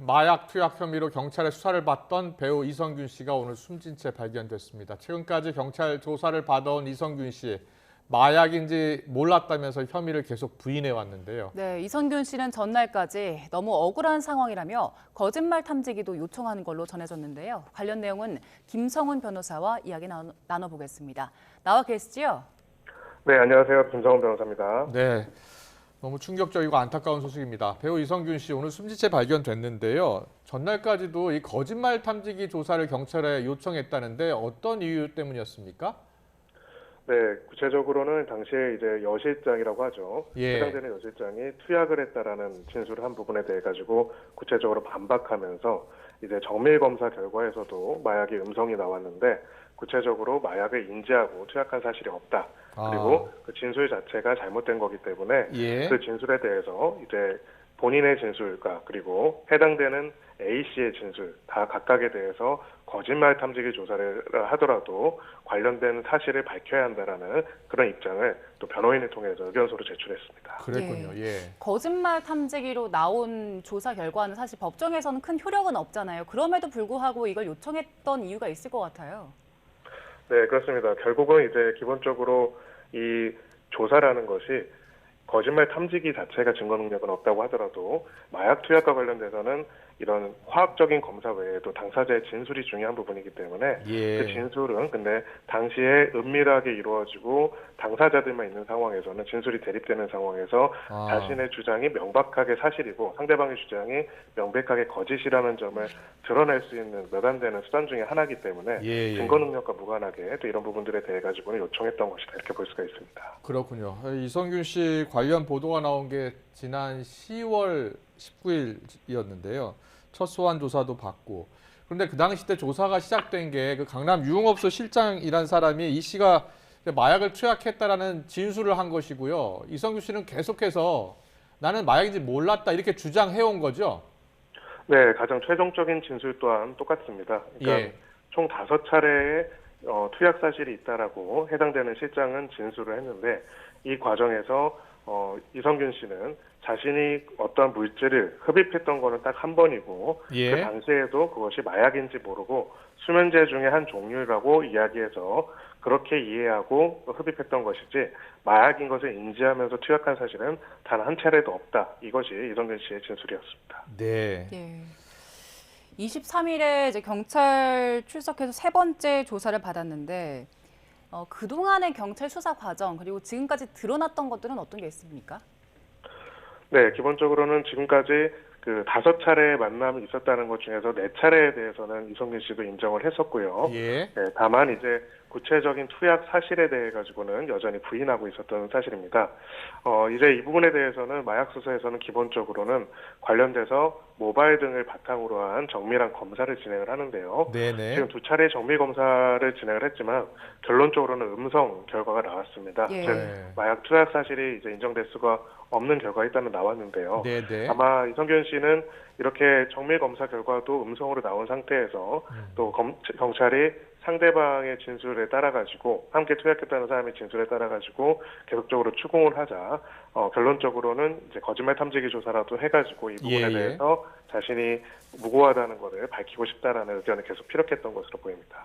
마약 투약 혐의로 경찰의 수사를 받던 배우 이성균 씨가 오늘 숨진 채 발견됐습니다. 최근까지 경찰 조사를 받아온 이성균 씨, 마약인지 몰랐다면서 혐의를 계속 부인해 왔는데요. 네, 이성균 씨는 전날까지 너무 억울한 상황이라며 거짓말 탐지기도 요청하는 걸로 전해졌는데요. 관련 내용은 김성훈 변호사와 이야기 나눠보겠습니다. 나와 계시지요? 네, 안녕하세요. 김성훈 변호사입니다. 네, 너무 충격적이고 안타까운 소식입니다. 배우 이성균 씨 오늘 숨진 채 발견됐는데요. 전날까지도 이 거짓말 탐지기 조사를 경찰에 요청했다는데 어떤 이유 때문이었습니까? 네, 구체적으로는 당시에 이제 여실장이라고 하죠. 예. 해당되는 여실장이 투약을 했다라는 진술을 한 부분에 대해 가지고 구체적으로 반박하면서 이제 정밀 검사 결과에서도 마약의 음성이 나왔는데 구체적으로 마약을 인지하고 투약한 사실이 없다. 그리고 그 진술 자체가 잘못된 거기 때문에 예. 그 진술에 대해서 이제 본인의 진술과 그리고 해당되는 A 씨의 진술 다 각각에 대해서 거짓말 탐지기 조사를 하더라도 관련된 사실을 밝혀야 한다라는 그런 입장을 또 변호인을 통해서 의견서로 제출했습니다. 그랬군요. 예. 거짓말 탐지기로 나온 조사 결과는 사실 법정에서는 큰 효력은 없잖아요. 그럼에도 불구하고 이걸 요청했던 이유가 있을 것 같아요. 네, 그렇습니다. 결국은 이제 기본적으로 이 조사라는 것이 거짓말 탐지기 자체가 증거 능력은 없다고 하더라도 마약 투약과 관련돼서는 이런 화학적인 검사 외에도 당사자의 진술이 중요한 부분이기 때문에 예. 그 진술은 근데 당시에 은밀하게 이루어지고 당사자들만 있는 상황에서는 진술이 대립되는 상황에서 자신의 주장이 명백하게 사실이고 상대방의 주장이 명백하게 거짓이라는 점을 드러낼 수 있는 몇 안 되는 수단 중에 하나이기 때문에 예. 증거 능력과 무관하게 또 이런 부분들에 대해 가지고는 요청했던 것이다 이렇게 볼 수가 있습니다. 그렇군요. 이성균 씨 관련 보도가 나온 게 지난 10월 19일이었는데요. 첫 소환 조사도 받고. 그런데 그 당시 때 조사가 시작된 게 그 강남 유흥업소 실장이란 사람이 이 씨가 마약을 투약했다라는 진술을 한 것이고요. 이성균 씨는 계속해서 나는 마약인지 몰랐다 이렇게 주장해온 거죠. 네, 가장 최종적인 진술 또한 똑같습니다. 그러니까 예. 총 5차례의 투약 사실이 있다라고 해당되는 실장은 진술을 했는데 이 과정에서 이성균 씨는 자신이 어떤 물질을 흡입했던 거는 딱 한 번이고 예. 그 당시에도 그것이 마약인지 모르고 수면제 중에 한 종류라고 이야기해서 그렇게 이해하고 흡입했던 것이지 마약인 것을 인지하면서 투약한 사실은 단 한 차례도 없다. 이것이 이성균 씨의 진술이었습니다. 네. 예. 23일에 이제 경찰 출석해서 세 번째 조사를 받았는데 그동안의 경찰 수사 과정 그리고 지금까지 드러났던 것들은 어떤 게 있습니까? 네, 기본적으로는 지금까지 그 5차례의 만남이 있었다는 것 중에서 4차례에 대해서는 이성균 씨도 인정을 했었고요. 예. 네, 다만 이제 구체적인 투약 사실에 대해 가지고는 여전히 부인하고 있었던 사실입니다. 이제 이 부분에 대해서는 마약 수사에서는 기본적으로는 관련돼서 모바일 등을 바탕으로 한 정밀한 검사를 진행을 하는데요. 네네. 지금 2차례 정밀 검사를 진행을 했지만 결론적으로는 음성 결과가 나왔습니다. 예. 즉 네. 마약 투약 사실이 이제 인정될 수가 없는 결과가 일단은 나왔는데요. 네네. 아마 이성균 씨는 이렇게 정밀 검사 결과도 음성으로 나온 상태에서 또 경찰이 상대방의 진술에 따라 가지고 함께 투약했다는 사람의 진술에 따라 가지고 계속적으로 추궁을 하자 결론적으로는 이제 거짓말 탐지기 조사라도 해가지고 이 부분에 예. 대해서 자신이 무고하다는 것을 밝히고 싶다라는 의견을 계속 피력했던 것으로 보입니다.